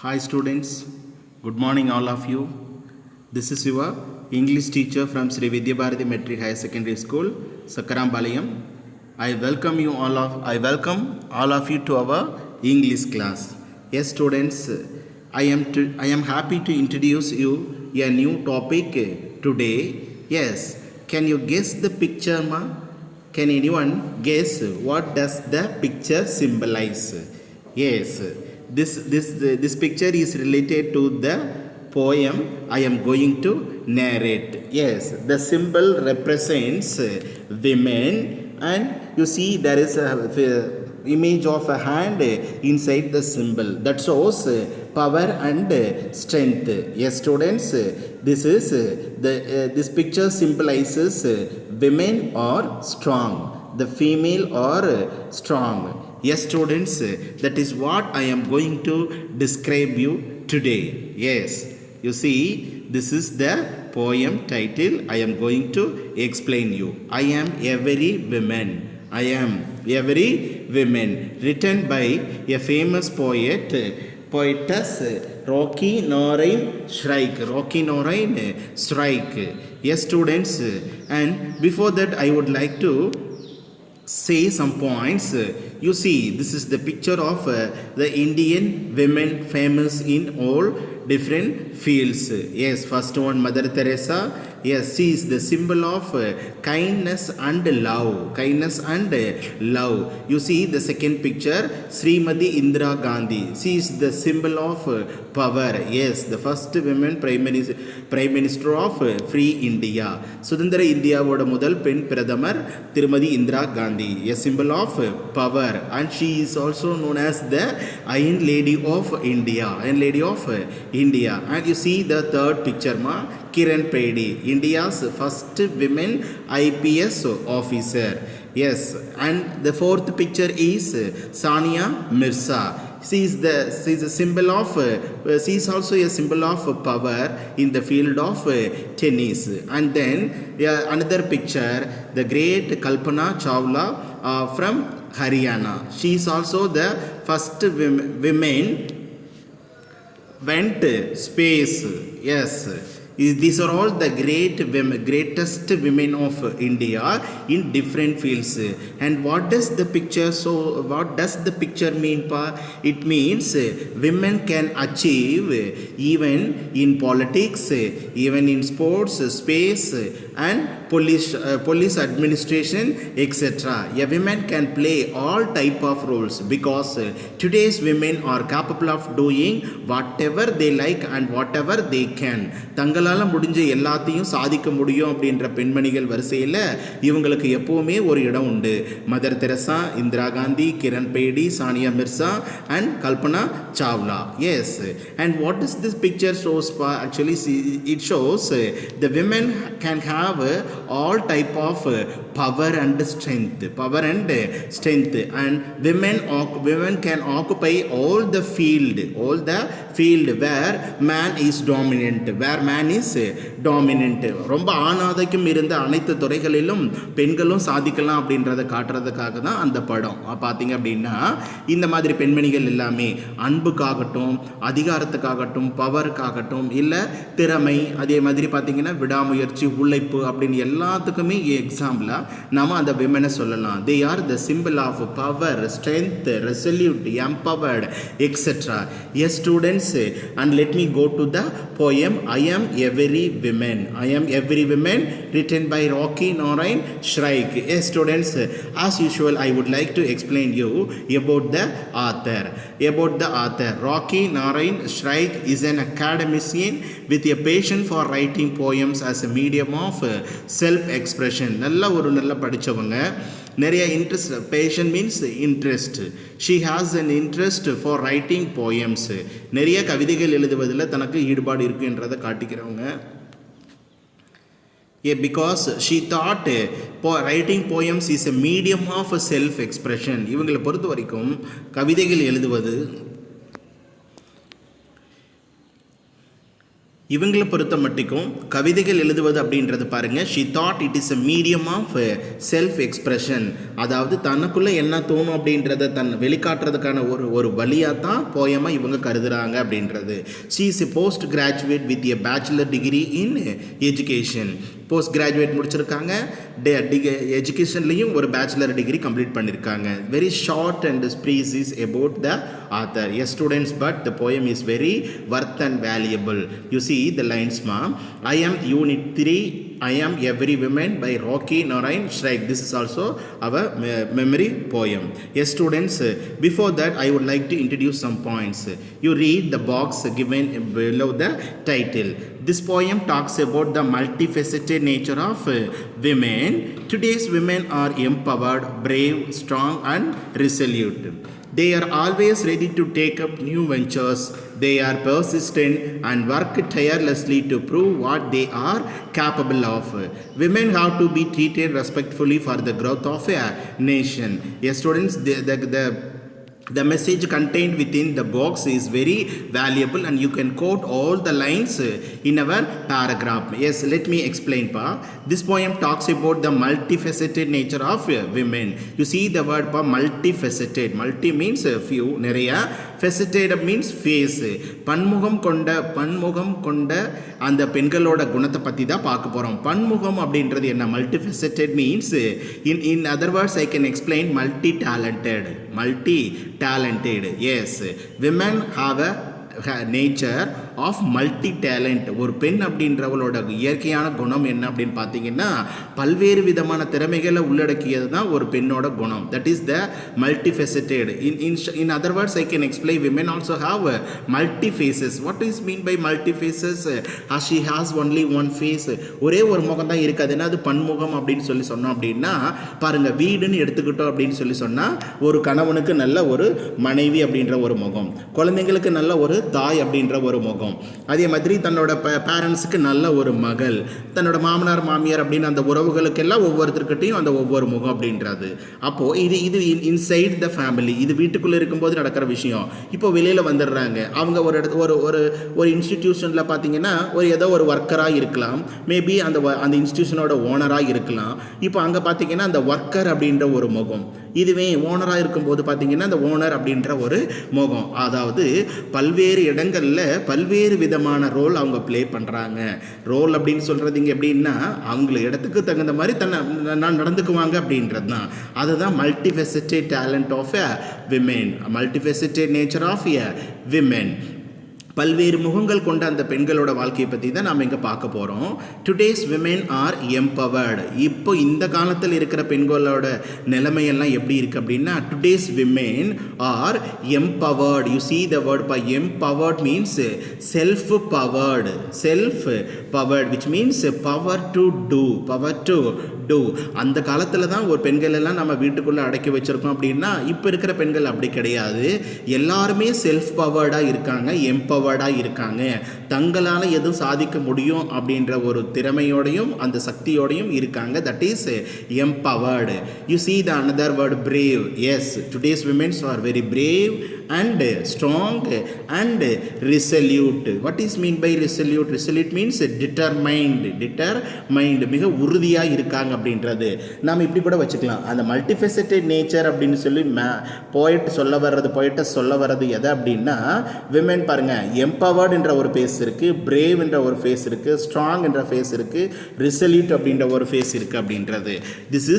Hi students, good morning all of you. This is your English teacher from Sri Vidya Bharati Metric Higher Secondary School, Sakarambalayam. I welcome all of you to our English class. Yes students, I am happy to introduce you a new topic today. Yes, can you guess the picture ma? Can anyone guess what does the picture symbolize? Yes, this picture is related to the poem I am going to narrate. Yes, the symbol represents women, and you see there is a image of a hand inside the symbol that shows power and strength. Yes students, this picture symbolizes women are strong, the female are strong. Yes students, that is what I am going to describe you today. Yes, you see, this is the poem title I am going to explain you. I am every woman. I am every woman, written by a famous poetess Rocky Norain Shrike. Rocky Norain Shrike. Yes students, and before that I would like to say some points. You see, this is the picture of the Indian women famous in all different fields. Yes, first one Mother Teresa. Yes, she is the symbol of kindness and love. Kindness and love. You see the second picture, Srimati Indira Gandhi. She is the symbol of power. Yes, the first women prime minister of free India. சுதந்திர இந்தியாவோட முதல் பெண் பிரதமர் திருமதி Indira Gandhi. A symbol of power, and she is also known as the Iron Lady of India. Iron Lady of India. And you see the third picture ma, Kiran Bedi, India's first women IPS officer. Yes, and the fourth picture is Sania Mirza. She is a symbol of she is also a symbol of power in the field of tennis. And then another picture, the great Kalpana Chawla from Haryana. She is also the first women went space. Yes, these are all the greatest women of India in different fields. And what does the picture mean pa? It means women can achieve even in politics, even in sports, space, and police administration, etc. A woman can play all type of roles because today's women are capable of doing whatever they like and whatever they can. தங்களால் முடிஞ்ச எல்லாத்தையும் சாதிக்க முடியும் அப்படின்ற பெண்மணிகள் வரிசையில் இவங்களுக்கு எப்போவுமே ஒரு இடம் உண்டு. Mother Teresa, Indira Gandhi, Kiran Bedi, Sania Mirza and Kalpana Chawla. Yes, and what does this picture shows? Actually it shows the women can have all type of power and strength, and women can occupy all the field where man is dominant. ரொம்ப ஆணாதிக்கம் இருந்த அனைத்து துறைகளிலும் பெண்களும் சாதிக்கலாம் அப்படின்றத காட்டுறதுக்காக தான் அந்த படம். பார்த்தீங்க அப்படின்னா இந்த மாதிரி பெண்மணிகள் எல்லாமே அன்புக்காகட்டும், அதிகாரத்துக்காகட்டும், பவருக்காகட்டும், இல்லை திறமை, அதே மாதிரி பார்த்தீங்கன்னா விடாமுயற்சி, உழைப்பு அப்படின்னு எல்லாத்துக்குமே எக்ஸாம்பிளாக நாம் அந்த விமனை சொல்லலாம். They are the symbol of power, strength, resolute, empowered, etc. Yes students, and let me go to the poem I am every woman. I am every woman, written by Rocky Norain Shrike. Yes students, as usual I would like to explain you about the author. Rocky Norain Shrike is an academician with a passion for writing poems as a medium of self expression. நல்ல படிச்சவங்க, நிறைய interest. Passion means interest. She has an interest for writing poems. நிறைய கவிதைகள் எழுதுவதில் தனக்கு ஈடுபாடு இருக்குன்றதை காட்டிக்கிறவங்க. Because she thought writing poems is a medium of self expression. இவங்களை பொறுத்த வரைக்கும் கவிதைகள் எழுதுவது இவங்களை பொறுத்த மட்டுக்கும் கவிதைகள் எழுதுவது அப்படின்றது பாருங்கள், she thought it is a medium of self expression. அதாவது தனக்குள்ளே என்ன தோணும் அப்படின்றத வெளிக்காட்டுறதுக்கான ஒரு வழியாக தான் போயமாக இவங்க கருதுகிறாங்க அப்படின்றது. She is a post graduate with A bachelor degree in education. Post graduate முடிச்சிருக்காங்க, எஜுகேஷன்லேயும் ஒரு பேச்சுலர் டிகிரி கம்ப்ளீட் பண்ணியிருக்காங்க. Very short and species about the author. S students, but the poem is very worth and valuable. You see the lines, ma. I am Unit 3. I am Every Woman by Rocky Narayan Shrike. This is also our memory poem. Yes students, before that I would like to introduce some points. You read the box given below the title. This poem talks about the multifaceted nature of women. Today's women are empowered, brave, strong and resolute. They are always ready to take up new ventures. They are persistent and work tirelessly to prove what they are capable of. Women have to be treated respectfully for the growth of a nation. Yes, students, the message contained within the box is very valuable and you can quote all the lines in our paragraph. Yes, let me explain, pa. This poem talks about the multifaceted nature of women. You see the word, pa, multifaceted. Multi means few, நிறைய. Faceted means face. பன்முகம் கொண்ட அந்த பெண்களோட குணத்தை பற்றி தான் பார்க்க போகிறோம். பன்முகம் அப்படின்றது என்ன? multifaceted means in other words I can explain multi-talented. Yes, women have a nature of multi talent. ஒரு பெண் அப்படின்றவளோட இயற்கையான குணம் என்ன அப்படின்னு பார்த்தீங்கன்னா பல்வேறு விதமான திறமைகளை உள்ளடக்கியது தான் ஒரு பெண்ணோட குணம். That is the multifaceted. In other words I can explain women also have multi faces. What is mean by multi faces? She has only one face. ஒரே ஒரு முகம் தான் இருக்காது. ஏன்னா அது பன்முகம் அப்படின்னு சொன்னோம் அப்படின்னா பாருங்கள், வீடுன்னு எடுத்துக்கிட்டோம் அப்படின்னு சொன்னால் ஒரு கணவனுக்கு நல்ல ஒரு மனைவி அப்படின்ற ஒரு முகம், குழந்தைங்களுக்கு நல்ல ஒரு தாய் அப்படின்ற ஒரு முகம், அதே மாதிரி தன்னோட பேரண்ட்ஸுக்கு நல்ல ஒரு மகள், தன்னோட மாமனார் மாமியார் அப்படின்னு அந்த உறவுகளுக்கெல்லாம் ஒவ்வொருத்தருக்கிட்டையும் அந்த ஒவ்வொரு முகம் அப்படின்றது. அப்போது இது இன்சைட் த ஃபேமிலி, இது வீட்டுக்குள்ளே இருக்கும்போது நடக்கிற விஷயம். இப்போ வெளியில் வந்துடுறாங்க, அவங்க ஒரு ஒரு இன்ஸ்டிடியூஷனில் பார்த்தீங்கன்னா ஏதோ ஒரு ஒர்க்கராக இருக்கலாம், மேபி அந்த இன்ஸ்டிடியூஷனோட ஓனராக இருக்கலாம். இப்போ அங்கே பார்த்தீங்கன்னா அந்த ஒர்க்கர் அப்படின்ற ஒரு முகம், இதுவே ஓனராக இருக்கும்போது பார்த்தீங்கன்னா அந்த ஓனர் அப்படின்ற ஒரு முகம். அதாவது பல்வேறு இடங்களில் பல்வேறு விதமான ரோல் அவங்க ப்ளே பண்ணுறாங்க. ரோல் அப்படின்னு சொல்கிறது இங்கே எப்படின்னா அவங்கள இடத்துக்கு தகுந்த மாதிரி நான் நடந்துக்குவாங்க அப்படின்றது தான். அதுதான் multifaceted talent of a women, multifaceted nature of a women. பல்வேறு முகங்கள் கொண்ட அந்த பெண்களோட வாழ்க்கையை பற்றி தான் நாம் இங்கே பார்க்க போகிறோம். Today's women are empowered. இப்போ இந்த காலத்தில் இருக்கிற பெண்களோட நிலைமையெல்லாம் எப்படி இருக்குது அப்படின்னா today's women are empowered. You see the word by empowered means self powered which means power to do. அந்த காலத்தில் தான் ஒரு பெண்கள் எல்லாம் நம்ம வீட்டுக்குள்ளே அடக்கி வச்சுருக்கோம் அப்படின்னா இப்போ இருக்கிற பெண்கள் அப்படி கிடையாது. எல்லாருமே செல்ஃப் பவர்டாக இருக்காங்க, எம்பவர்டாக இருக்காங்க. தங்களால் எதுவும் சாதிக்க முடியும் அப்படின்ற ஒரு திறமையோடையும் அந்த சக்தியோடையும் இருக்காங்க. That is empowered. You see the another word brave. Yes, today's women are very brave and strong and resolute. What is mean by resolute? Resolute means determined. மிக உறுதியாக இருக்காங்க அப்படின்றது நாம் இப்படி கூட வச்சுக்கலாம். அந்த மல்டிஃபெசட்டட் நேச்சர் அப்படின்னு சொல்லி போயிட்டு சொல்ல வர்றது எதை அப்படின்னா விமென் பாருங்கள், எம்பவர்டு என்ற ஒரு ஃபேஸ் இருக்குது, பிரேவ் என்ற ஒரு ஃபேஸ் இருக்குது, ஸ்ட்ராங் என்ற ஃபேஸ் இருக்குது, ரிசல்யூட் அப்படின்ற ஒரு ஃபேஸ் இருக்குது அப்படின்றது. This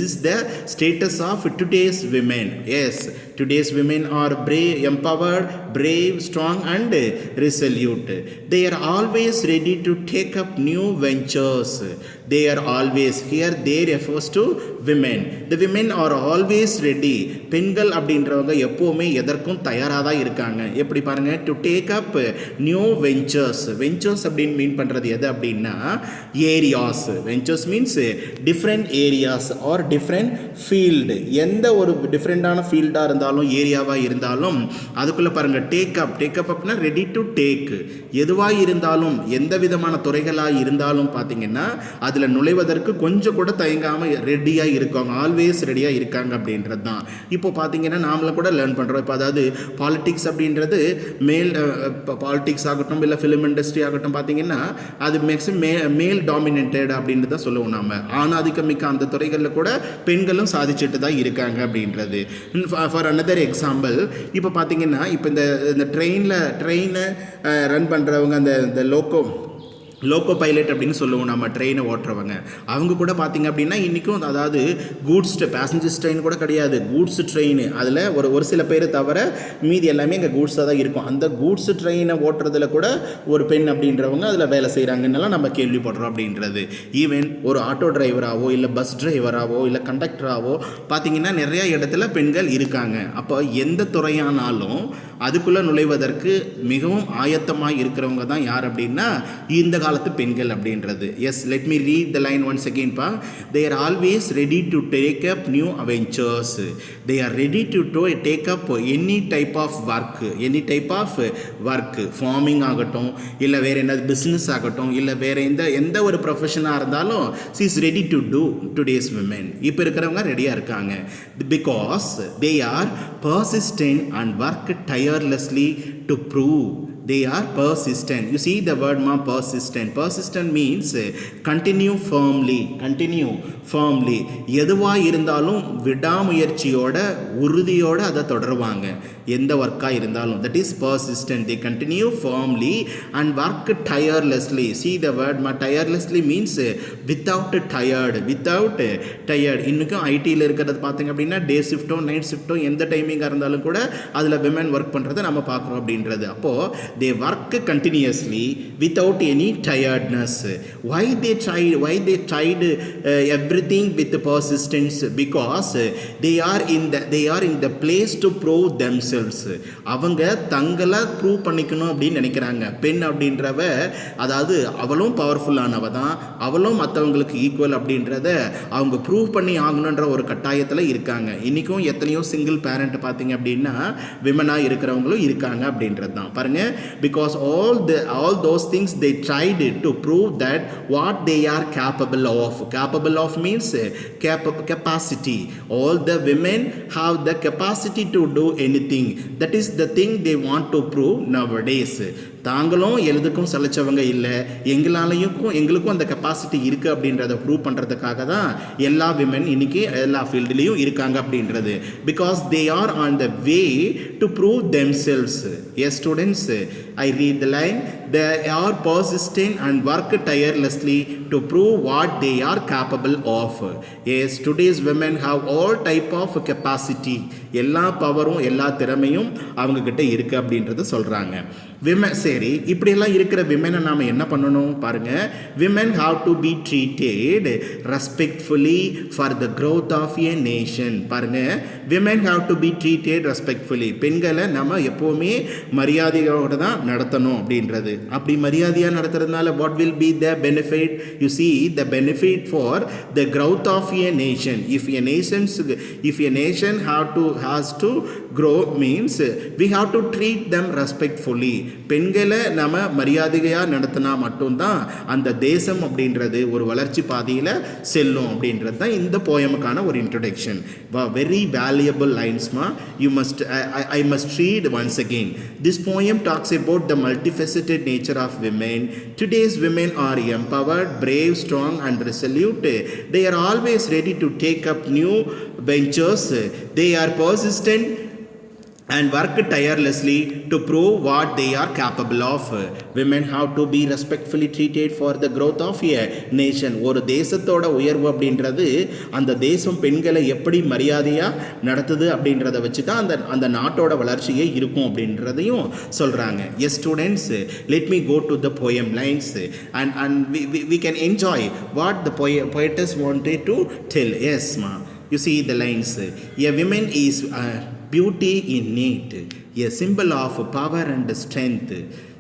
is the status of today's women. Yes, today's women are brave, strong and resolute. They are always ready to take up new ventures. They are always, here they refers to women. The women are always ready. பெண்கள் அப்படின்றவங்க எப்போவுமே எதற்கும் தயாராக தான் இருக்காங்க. எப்படி பாருங்கள், to take up new ventures. Ventures அப்படின்னு மீன் பண்ணுறது எது அப்படின்னா areas. Ventures means different areas are different field. எந்த ஒரு டிஃப்ரெண்டான ஃபீல்டாக இருந்தாலும் ஏரியாவாக இருந்தாலும் அதுக்குள்ளே பாருங்கள் டேக் அப் அப்படின்னா ரெடி டு டேக். எதுவாக இருந்தாலும் எந்த விதமான துறைகளாக இருந்தாலும் பார்த்தீங்கன்னா அது அதில் நுழைவதற்கு கொஞ்சம் கூட தயங்காமல் ரெடியாக இருக்காங்க, ஆல்வேஸ் ரெடியாக இருக்காங்க அப்படின்றது தான். இப்போ பார்த்தீங்கன்னா நாமளை கூட லேர்ன் பண்ணுறோம். இப்போ அதாவது பாலிட்டிக்ஸ் அப்படின்றது மேல் பாலிட்டிக்ஸ் ஆகட்டும் இல்லை ஃபிலிம் இண்டஸ்ட்ரி ஆகட்டும் பார்த்தீங்கன்னா அது மேக்ஸிமம் மேல் டாமினேட்டட் அப்படின்னு தான் சொல்லுவோம். நம்ம ஆணாதிக்கம் மிக்க அந்த துறைகளில் கூட பெண்களும் சாதிச்சுட்டு தான் இருக்காங்க அப்படின்றது. ஃபார் அனதர் எக்ஸாம்பிள், இப்போ பார்த்தீங்கன்னா இப்போ இந்த ட்ரெயினை ரன் பண்ணுறவங்க அந்த லோக்கோ பைலட் அப்படின்னு சொல்லுவோம் நம்ம, ட்ரெயினை ஓட்டுறவங்க. அவங்க கூட பார்த்திங்க அப்படின்னா இன்றைக்கும் அதாவது கூட்ஸ் பேசஞ்சர்ஸ் ட்ரெயின் கூட கிடையாது, கூட்ஸ் ட்ரெயின். அதில் ஒரு சில பேர் தவிர மீதி எல்லாமே இங்கே கூட்ஸாக தான் இருக்கும். அந்த கூட்ஸ் ட்ரெயினை ஓட்டுறதுல கூட ஒரு பெண் அப்படின்றவங்க அதில் வேலை செய்கிறாங்கன்னெல்லாம் நம்ம கேள்விப்படுறோம் அப்படின்றது. ஈவன் ஒரு ஆட்டோ டிரைவராகவோ இல்லை பஸ் டிரைவராகவோ இல்லை கண்டக்டராகவோ பார்த்திங்கன்னா நிறையா இடத்துல பெண்கள் இருக்காங்க. அப்போ எந்த துறையானாலும் அதுக்குள்ளே நுழைவதற்கு மிகவும் ஆயத்தமாக இருக்கிறவங்க தான் யார் அப்படின்னா இந்த காலத்து பெண்கள் அப்படின்றது. Yes, let me read the line once again பா. They are always ready to take up new adventures. They are ready to take up any type of work, farming ஆகட்டும் இல்லை வேறு என்ன பிஸ்னஸ் ஆகட்டும் இல்லை வேறு எந்த ஒரு ப்ரொஃபஷனாக இருந்தாலும் she is ready to do today's women. இப்போ இருக்கிறவங்க ரெடியாக இருக்காங்க. Because they are persistent and work tirelessly to prove they are persistent. You see the word ma, persistent means continue firmly. எதுவாக இருந்தாலும் விடாமுயற்சியோட உறுதியோடு அதை தொடருவாங்க. எந்த ஒர்க்காக இருந்தாலும் that is persistent. They continue firmly and work tirelessly. See the word ma, tirelessly means without tired. இன்னும் ஐடியில் இருக்கிறது பார்த்தீங்க அப்படின்னா டே ஷிஃப்ட்டோ நைட் ஷிஃப்ட்டோ எந்த டைமிங்காக இருந்தாலும் கூட அதில் விமன் ஒர்க் பண்ணுறதை நம்ம பார்க்குறோம் அப்படின்றது. அப்போது they work continuously without any tiredness. Why they tried everything with persistence? Because they are in the place to prove themselves. அவங்க தங்களை ப்ரூவ் பண்ணிக்கணும் அப்படின்னு நினைக்கிறாங்க. பெண் அப்படின்றவ அதாவது அவளும் பவர்ஃபுல்லானவ தான், அவளும் மற்றவங்களுக்கு ஈக்குவல் அப்படின்றத அவங்க ப்ரூவ் பண்ணி ஆகணுன்ற ஒரு கட்டாயத்தில் இருக்காங்க. இன்றைக்கும் எத்தனையோ சிங்கிள் பேரண்ட் பார்த்தீங்க அப்படின்னா விமனாக இருக்கிறவங்களும் இருக்காங்க அப்படின்றது தான் பாருங்கள். Because all those things they tried to prove that what they are capable of means capacity. All the women have the capacity to do anything. That is the thing they want to prove nowadays. தாங்களும் எதுக்கும் சலைச்சவங்க இல்லை, எங்களுக்கும் அந்த capacity இருக்குது அப்படின்றத prove பண்ணுறதுக்காக தான் எல்லா விமன் இன்றைக்கி எல்லா ஃபீல்டுலேயும் இருக்காங்க அப்படின்றது. Because they R on the way to prove themselves. S students, I read the line. They are persistent and work tirelessly to prove what they are capable of. Yes, today's women have all type of capacity. எல்லா பவரும் எல்லா திறமையும் அவங்கக்கிட்ட இருக்குது அப்படின்றத சொல்கிறாங்க. Women சரி, இப்படியெல்லாம் இருக்கிற விமனை நாம் என்ன பண்ணணும் பாருங்கள். Women have to be treated respectfully for the growth of a nation. பாருங்கள், women have to be treated respectfully. பெண்களை நம்ம எப்போவுமே மரியாதையோடு தான் நடத்தணும் அப்படின்றது. அப்படி மரியாதையாக நடத்துறதுனால what will be the benefit? You see the benefit for the growth of a nation. If a nation has to grow means we have to treat them respectfully. பெண்களை நம்ம மரியாதையாக நடத்தினா மட்டும்தான் அந்த தேசம் அப்படின்றது ஒரு வளர்ச்சி பாதையில் செல்லும் அப்படின்றது தான் இந்த போயமுக்கான ஒரு இன்ட்ரொடக்ஷன். வெரி வேல்யூபிள் லைன்ஸ்மா. I must read once again. This poem talks about the multifaceted nature of women. Today's women are empowered, brave, strong and resolute. They are always ready to take up new ventures. They are persistent and work tirelessly to prove what they are capable of. Women have to be respectfully treated for the growth of a nation. ஒரு தேசத்தோட உயர்வு அப்படின்றது அந்த தேசம் பெண்களை எப்படி மரியாதையாக நடத்துது அப்படின்றத வச்சு தான் அந்த நாட்டோட வளர்ச்சியே இருக்கும் அப்படின்றதையும் சொல்கிறாங்க. Yes students, let me go to the poem lines and we can enjoy what the poetess wanted to tell. Yes ma, you see the lines. A woman is beauty innate, a symbol of power and strength.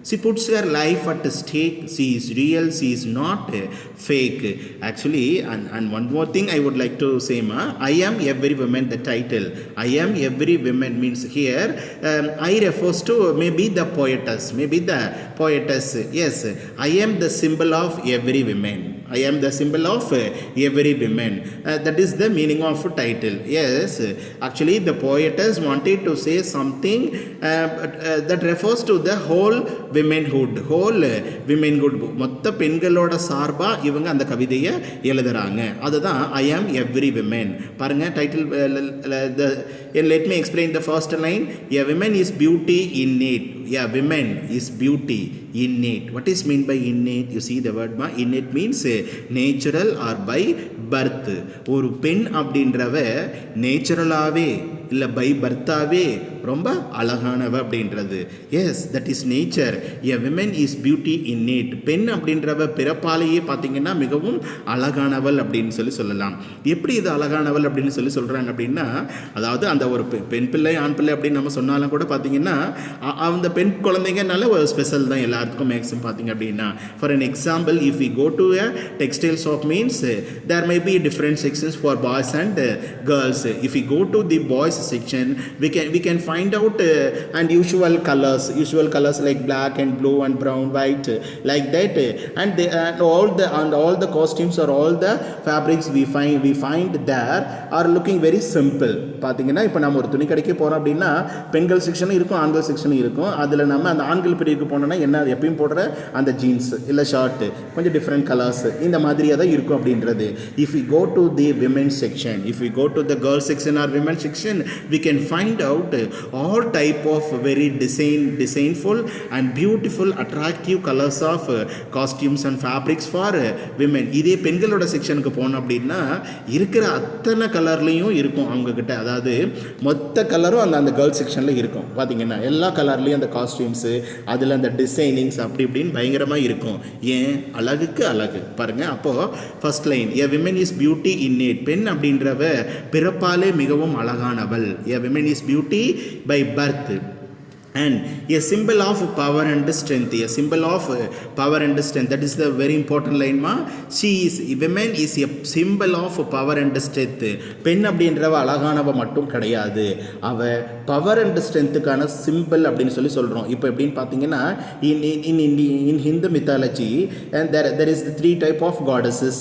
She puts her life at stake. She is real, she is not fake. Actually, and one more thing I would like to say, ma, I am every woman, the title. I am every woman means here, I refers to maybe the poetess. Yes, I am the symbol of every woman. I am the symbol of every woman. That is the meaning of title. Yes, actually the poetess wanted to say something that refers to the whole womanhood. மொத்த பெண்களோட சார்பா இவங்க அந்த கவிதையை எழுதுறாங்க. அதுதான் I am every woman. பாருங்க title. Let me explain the first line. A woman is beauty innate. Yeah, women is beauty innate. What is mean by innate? You see the word ma? Innate means natural or by birth. ஒரு பெண் அப்படின்றவ நேச்சுரலாகவே இல்லை by பர்த்தாவே ரொம்ப அழகானவ அப்படின்றது. Yes, that is nature. A woman is beauty innate. பெண் அப்படின்றவ பிறப்பாலேயே பார்த்தீங்கன்னா மிகவும் அழகானவள் அப்படின்னு சொல்லலாம். எப்படி இது அழகானவள் அப்படின்னு சொல்கிறாங்க அப்படின்னா, அதாவது அந்த ஒரு பெண் பிள்ளை ஆண் பிள்ளை அப்படின்னு நம்ம சொன்னாலும் கூட பார்த்தீங்கன்னா அந்த பெண் குழந்தைங்கனால ஒரு ஸ்பெஷல் தான் எல்லாத்துக்கும் மேக்ஸிமம் பார்த்தீங்க அப்படின்னா. For an example, if we go to a textile shop means there may be different sections for boys and girls. If we go to the boys section, we can find out and usual colors like black and blue and brown, white, like that, and all the costumes or all the fabrics we find there are looking very simple. பார்த்தீங்கன்னா இப்போ நம்ம ஒரு துணி கடைக்கு போகிறோம் அப்படின்னா பெண்கள் செக்ஷனும் இருக்கும், ஆண்கள் செக்ஷனும் இருக்கும். அதில் நம்ம அந்த ஆண்கள் பிரிவுக்கு போனோம்னா என்ன எப்பயும் போடுற அந்த ஜீன்ஸ் இல்லை ஷர்ட்டு கொஞ்சம் டிஃப்ரெண்ட் கலர்ஸ் இந்த மாதிரியாக தான் இருக்கும் அப்படின்றது. If we go to the women's section, if we go to the girls section or women section, we can find out all type of very designful and beautiful attractive colors of costumes and fabrics for women. இதே பெண்களோட செக்ஷனுக்கு போனோம் அப்படின்னா இருக்கிற அத்தனை கலர்லேயும் இருக்கும் அவங்கக்கிட்ட. அதாவது மொத்த கலரும் அந்த கேர்ள்ஸ் செக்ஷனில் இருக்கும். பார்த்தீங்கன்னா எல்லா கலர்லேயும் அந்த காஸ்டியூம்ஸு அதில் அந்த டிசைனிங்ஸ் அப்படி இப்படின்னு பயங்கரமாக இருக்கும். ஏன்? அழகுக்கு அழகு. பாருங்கள், அப்போது first line, a woman is beauty innate. பெண் அப்படின்றவ பிறப்பாலே மிகவும் அழகானவள். A woman is beauty by birth and a symbol of power and strength. A symbol of power and strength. That is the very important line ma. Women is a symbol of power and strength. பெண் அப்படின்றவ அழகானவ மட்டும் கிடையாது, அவ power and ஸ்ட்ரென்த்துக்கான simple அப்படின்னு சொல்கிறோம். இப்போ எப்படின்னு பார்த்தீங்கன்னா in Hindu mythology and there is the three type of goddesses.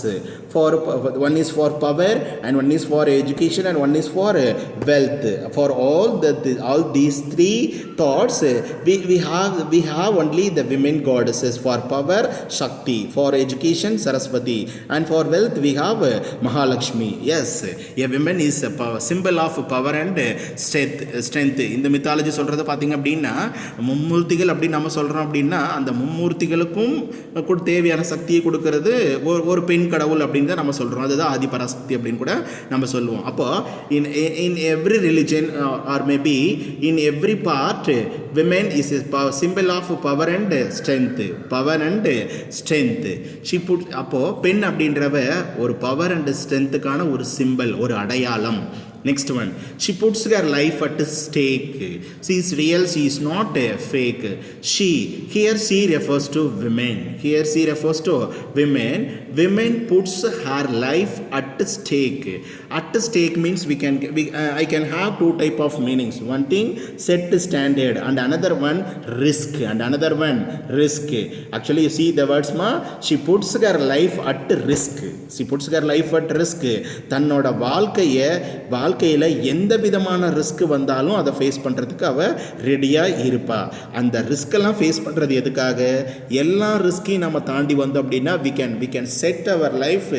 One is for power and one is for education and one is for wealth. For all these three thoughts we have only the women goddesses. For power Shakti, for education Saraswati, and for wealth we have Mahalakshmi. Yes, a woman is a symbol of power and strength. இந்த mythology சொல்கிறத பார்த்தீங்க அப்படின்னா மும்மூர்த்திகள் அப்படின்னு நம்ம சொல்கிறோம் அப்படின்னா அந்த மும்மூர்த்திகளுக்கும் தேவையான சக்தியை கொடுக்கறது ஒரு பெண் கடவுள் அப்படின்னு தான் நம்ம சொல்கிறோம். அதுதான் ஆதிபராசக்தி அப்படின்னு கூட நம்ம சொல்லுவோம். அப்போ in every religion or maybe in every part women is a symbol of power and strength. அப்போ பெண் அப்படின்றவ ஒரு பவர் அண்ட் ஸ்ட்ரென்த்துக்கான ஒரு சிம்பிள், ஒரு அடையாளம். Next one, she puts her life at stake. She is real, she is not fake. Here she refers to women. Women puts her life at stake. At stake means I can have two type of meanings. One thing, set standard, and another one risk. Actually you see the words ma, she puts her life at risk. தன்னோட வாழ்க்கையில் எந்த விதமான risk வந்தாலும் அதை face பண்ணுறதுக்கு அவள் ரெடியாக இருப்பா. அந்த ரிஸ்கெல்லாம் ஃபேஸ் பண்ணுறது எதுக்காக? எல்லா ரிஸ்கையும் நம்ம தாண்டி வந்தோம் அப்படின்னா we can set our life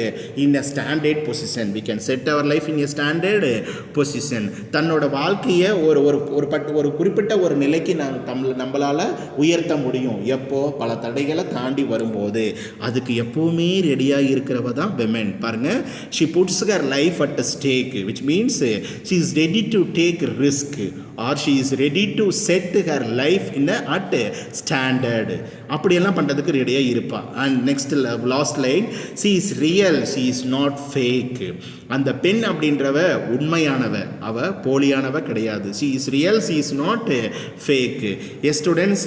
in a standard position. தன்னோட வாழ்க்கையை ஒரு குறிப்பிட்ட ஒரு நிலைக்கு நம்மளால் உயர்த்த முடியும். எப்போ? பல தடைகளை தாண்டி வரும்போது. அதுக்கு எப்போவுமே ரெடியாக இருக்கிறவ தான் women. பாருங்க, she puts her life at stake, which means she is ready to take risk or she is ready to set her life in at standard. அப்படியெல்லாம் பண்ணுறதுக்கு ரெடியாக இருப்பா. And next last line, she is real, she is not fake. அந்த பெண் அப்படின்றவ உண்மையானவ, அவ போலியானவ கிடையாது. she is real, she is not fake. Yes students,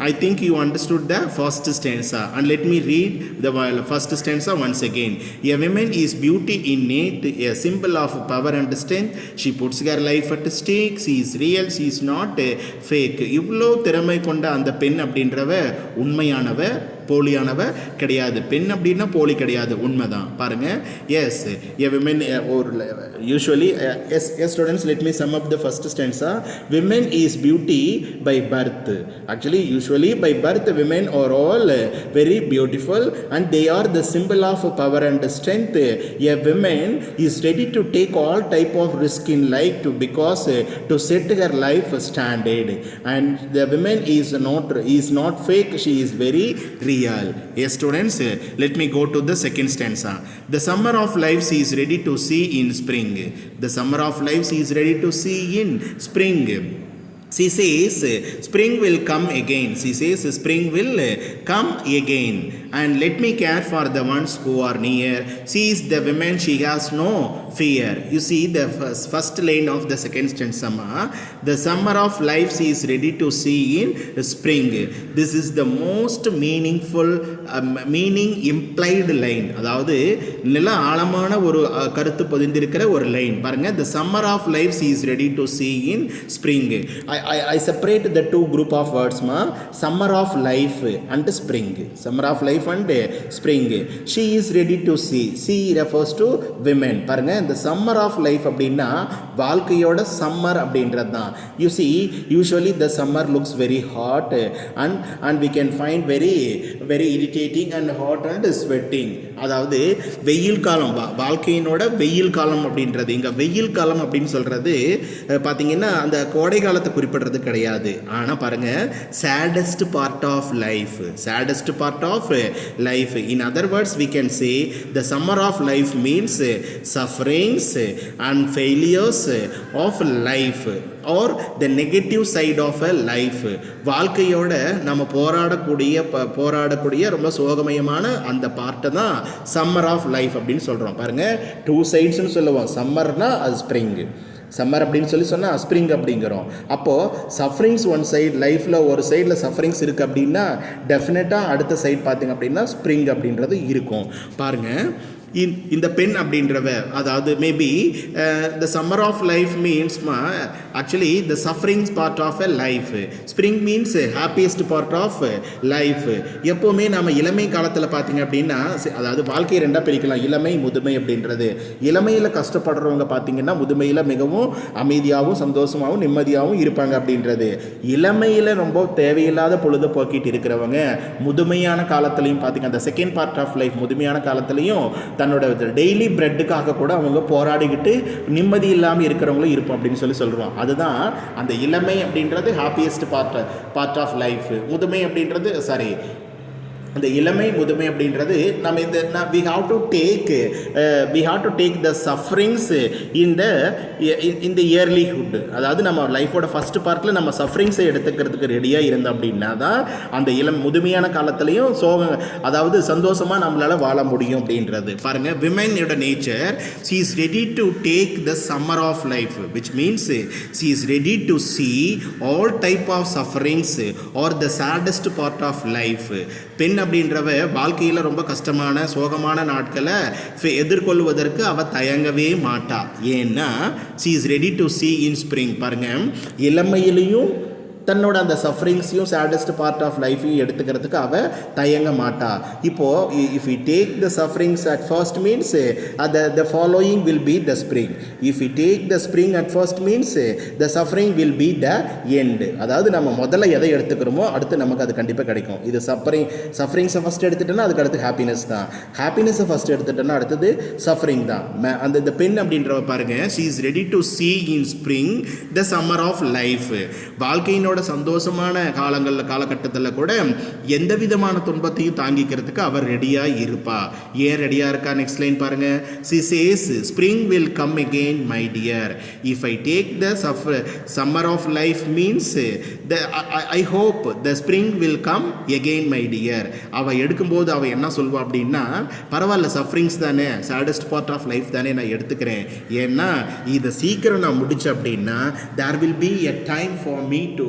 I think you understood the first stanza, and let me read the first stanza once again. A woman is beauty innate, a symbol of power and strength. She puts her life at stake. She is real, she is not fake. இவ்வளோ திறமை கொண்ட அந்த பெண் அப்படின்றவ உண்மையானவ, போலியானவ கிடையாது. பெண் அப்படின்னா போலி கிடையாது, உண்மைதான். பாருங்க, எஸ் எ விமன் ஒரு usually yes students, let me sum up the first stanza. Woman is beauty by birth. Actually usually by birth woman are all very beautiful and they are the symbol of power and strength. A woman is ready to take all type of risk in life because to set her life standard, and the woman is not fake, she is very real. Yes students, let me go to the second stanza. The summer of life she is ready to see in spring. The summer of life she is ready to see in spring. She says spring will come again. She says spring will come again. And let me care for the ones who are near. She is the woman, she has no fear. You see the first line of the second stanza. The summer of life she is ready to see in spring. This is the most meaningful meaning implied line. அதாவது நல்ல ஆழமான ஒரு கருத்து பதிந்திருக்கிற ஒரு line பாருங்க. The summer of life she is ready to see in spring. I separate the two group of words summer of life and spring. Summer of life and spring. She is ready to see. She refers to women. பாருங்க, இந்த summer of life அப்படின்னா வாழ்க்கையோட summer அப்படின்றது தான். You see, usually the summer looks very hot and we can find very irritating and hot and sweating. அதாவது வெயில் காலம், வாழ்க்கையினோட வெயில் காலம் அப்படின்றது. இங்க வெயில் காலம் அப்படின்னு சொல்றது பார்த்தீங்கன்னா அந்த கோடை காலத்தை குறிப்பிடுறது கிடையாது. ஆனால் பாருங்க, saddest part of life, saddest part of life. In other words, we can say the summer of life means sufferings and failures of life or the negative side of a life. வாழ்க்கையோட நம்ம போராடக்கூடிய ரொம்ப சோகமயமான அந்த பார்ட்டை தான் summer of life அப்படின்னு சொல்கிறோம். பாருங்கள், டூ சைட்ஸ்னு சொல்லுவோம். சம்மர்னா அது ஸ்ப்ரிங், சம்மர் அப்படின்னு சொன்னால் ஸ்ப்ரிங் அப்படிங்கிறோம். அப்போது சஃபரிங்ஸ் ஒன் சைடு, லைஃப்பில் ஒரு சைடில் சஃபரிங்ஸ் இருக்குது அப்படின்னா டெஃபினட்டாக அடுத்த சைடு பார்த்திங்க அப்படின்னா ஸ்ப்ரிங் அப்படின்றது இருக்கும். பாருங்கள், இந்த பெண் அப்படின்றவ, அதாவது maybe the summer of life means actually the sufferings part of a life. Spring means happiest part of life. எப்போவுமே நம்ம இளமை காலத்தில் பார்த்திங்க அப்படின்னா, அதாவது வாழ்க்கையை ரெண்டாக பிரிக்கலாம், இளமை முதுமை அப்படின்றது. இளமையில் கஷ்டப்படுறவங்க பார்த்திங்கன்னா முதுமையில் மிகவும் அமைதியாகவும் சந்தோஷமாகவும் நிம்மதியாகவும் இருப்பாங்க அப்படின்றது. இளமையில் ரொம்ப தேவையில்லாத பொழுது போக்கிட்டு இருக்கிறவங்க முதுமையான காலத்துலையும் பார்த்திங்க, அந்த செகண்ட் பார்ட் ஆஃப் லைஃப் முதுமையான காலத்துலையும் தன்னோட டெய்லி பிரெட்டுக்காக கூட அவங்க போராடிக்கிட்டு நிம்மதி இல்லாமல் இருக்கிறவங்களும் இருப்போம் அப்படின்னு சொல்கிறோம். அதுதான் அந்த இளமை அப்படின்றது ஹாப்பியஸ்ட் பார்ட் ஆஃப் லைஃப். முதுமை அப்படின்றது அந்த இளமை முதுமை அப்படின்றது நம்ம we have to take the sufferings in the earlyhood. அதாவது நம்ம லைஃபோட ஃபர்ஸ்ட் பார்ட்டில் நம்ம சஃபரிங்ஸை எடுத்துக்கிறதுக்கு ரெடியாக இருந்தோம் அப்படின்னா தான் அந்த முதுமையான காலத்துலேயும் அதாவது சந்தோஷமாக நம்மளால் வாழ முடியும் அப்படின்றது. பாருங்கள், விமனோட nature, she is ready to take the summer of life, which means she is ready to see all type of sufferings or the saddest part of life. பெண் அப்படின்றவ வாழ்க்கையில் ரொம்ப கஷ்டமான சோகமான நாட்களை எதிர்கொள்வதற்கு அவள் தயங்கவே மாட்டா. ஏன்னா she is ready to see in spring. பாருங்கள், இளமையிலையும் தன்னோட அந்த சஃபரிங்ஸையும் சேடஸ்ட் பார்ட் ஆஃப் லைஃபையும் எடுத்துக்கிறதுக்கு அவள் தயங்க மாட்டா. இப்போது if you take the sufferings at first means the following will be the spring. If you take the spring at first means the suffering will be the end. அதாவது நம்ம முதல்ல எதை எடுத்துக்கிறோமோ அடுத்து நமக்கு அது கண்டிப்பாக கிடைக்கும். இது சஃபரிங்ஸை ஃபஸ்ட் எடுத்துட்டோன்னா அதுக்கு அடுத்து ஹாப்பினஸ் தான். ஹாப்பினஸை ஃபஸ்ட் எடுத்துட்டோன்னா அடுத்தது சஃபரிங் தான். அந்த பெண் அப்படின்றவ பாருங்கள், she is ready to see in spring the summer of life. வாழ்க்கையினோட சந்தோஷமான காலகட்டத்தில் கூட எந்த விதமான துன்பத்தையும் தாங்கிக்கிறதுக்கு அவர் ரெடியாக இருப்பா. ஏன் ரெடியாக இருக்கா? நெக்ஸ்ட் லைன் பாருங்க. she says spring will come again my dear. if I take the summer of life means I hope the spring will come again my dear. அவள் எடுக்கும்போது அவள் என்ன சொல்வா அப்படின்னா, பரவாயில்ல சஃபரிங்ஸ் தானே, சேடஸ்ட் பார்ட் ஆஃப் லைஃப் தானே, நான் எடுத்துக்கிறேன். ஏன்னா இதை சீக்கிரம் நான் முடிச்சேன் அப்படின்னா there will be a time for me to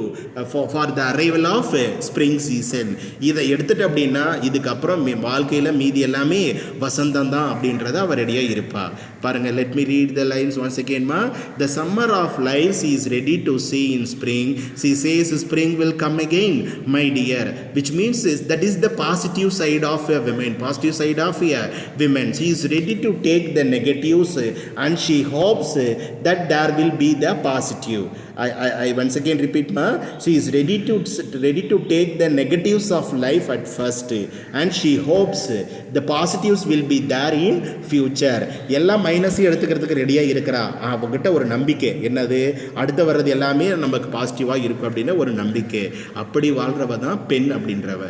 for the arrival of spring season. இதை எடுத்துட்டு அப்படின்னா இதுக்கப்புறம் வாழ்க்கையில் மீதி எல்லாமே வசந்தம் தான் அப்படின்றத அவர் ரெடியாக இருப்பா. பாருங்க, let me read the lines once again ma. The summer of life she is ready to see in spring. She says spring will come again, my dear, which means that is the positive side of a woman, positive side of a woman. She is ready to take the negatives and she hopes that there will be the positive. I once again repeat ma, she is ready to take the negatives of life at first and she hopes the positives will be there in future. எல்லாம் மைனஸையும் எடுத்துக்கிறதுக்கு ரெடியாக இருக்கிறா. அவங்ககிட்ட ஒரு நம்பிக்கை, என்னது, அடுத்து வர்றது எல்லாமே நமக்கு பாசிட்டிவாக இருக்கும் அப்படின்னு ஒரு நம்பிக்கை. அப்படி வாழ்கிறவ தான் பெண் அப்படின்றவ.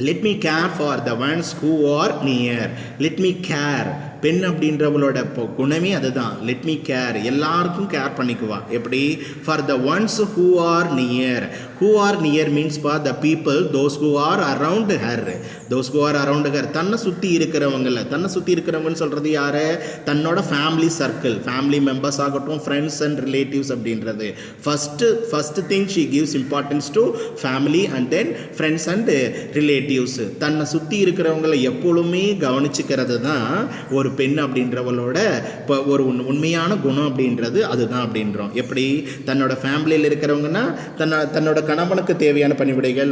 Let me care for the ones who are near. Let me care. பெண் அப்படின்றவளோட குணமே அதுதான். லெட் மீ கேர், எல்லாருக்கும் கேர் பண்ணிக்குவா. எப்படி? For the ones who are near. Who are near means for the people those who are around her. Those who are around her, தன்னை சுற்றி இருக்கிறவங்கள. தன்னை சுற்றி இருக்கிறவங்கன்னு சொல்கிறது யார்? தன்னோட ஃபேமிலி சர்க்கிள், ஃபேமிலி மெம்பர்ஸ் ஆகட்டும், ஃப்ரெண்ட்ஸ் அண்ட் ரிலேட்டிவ்ஸ் அப்படின்றது. First thing she gives importance to family and then friends and relatives. தன்னை சுற்றி இருக்கிறவங்கள எப்பொழுதுமே கவனிச்சுக்கிறது தான் ஒரு பெண் அப்படின்றவளோட இப்போ ஒரு உண்மையான குணம் அப்படின்றது அதுதான் அப்படின்றோம். எப்படி? தன்னோட ஃபேமிலியில் இருக்கிறவங்கன்னா தன்னோட கணவனுக்கு தேவையான பணிவிடைகள்,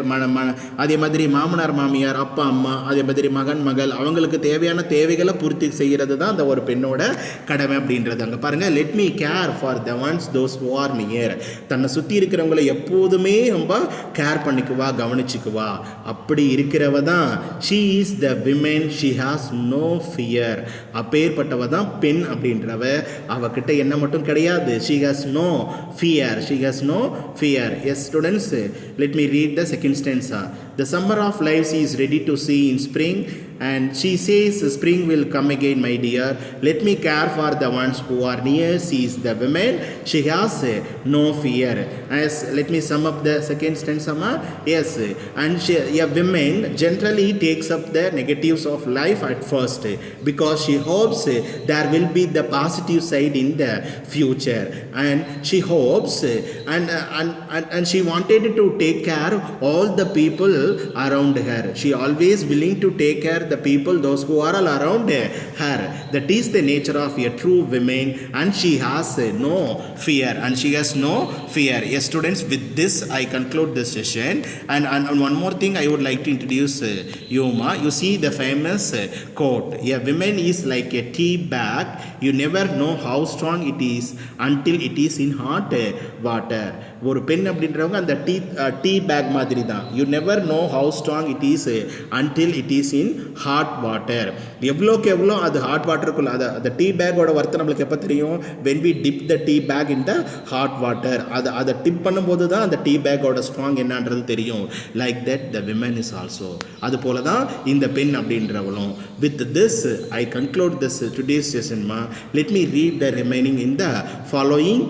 அதே மாதிரி மாமனார் மாமியார், அப்பா அம்மா, அதே மாதிரி மகன் மகள், அவங்களுக்கு தேவையான தேவைகளை பூர்த்தி செய்கிறது தான் அந்த ஒரு பெண்ணோட கடமை அப்படின்றது. அங்கே பாருங்கள், let me care for the ones those who are near. தன்னை சுற்றி இருக்கிறவங்களை எப்போதுமே ரொம்ப கேர் பண்ணிக்குவா, கவனிச்சுக்குவா. அப்படி இருக்கிறவ தான் she is the women, she has no fear. அப்பேற்பட்டவ தான் பெண் அப்படின்றவ. அவகிட்ட என்ன மட்டும் கிடையாது, she has no fear, she has no fear. Yes students, let me read the second stanza. The summer of life she is ready to see in spring and she says spring will come again, my dear. Let me care for the ones who are near. She is the woman, she has no fear. As let me sum up the second stanza ma. Yes, and a woman generally takes up the negatives of life at first because she hopes there will be the positive side in the future, and she hopes and she wanted to take care all the people around her. She always willing to take care the people, those who are all around her. That is the nature of a true woman, and she has no fear, and she has no fear. Yes students, with this I conclude this session, and one more thing I would like to introduce you ma. You see the famous quote, a woman is like a tea bag, you never know how strong it is until it is in hot water. ஒரு பெண் அப்படின்றவங்க அந்த tea back மாதிரி தான். You never know how strong it is until it is in hot water. எவ்வளோக்கு எவ்வளோ அது hot வாட்டருக்குள்ள அந்த டீ பேக்கோட ஒர்த்து நம்மளுக்கு எப்போ தெரியும்? When we dip the tea bag in the hot water. அதை டிப் பண்ணும்போது தான் அந்த டீ பேக்கோட ஸ்ட்ராங் என்னன்றது தெரியும். Like that the women is also. அது போல தான் இந்த பெண் அப்படின்றவளும். With this I conclude this today's session மா. Let me read the remaining in the following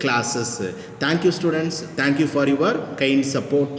classes. Thank you students, thank you for your kind support.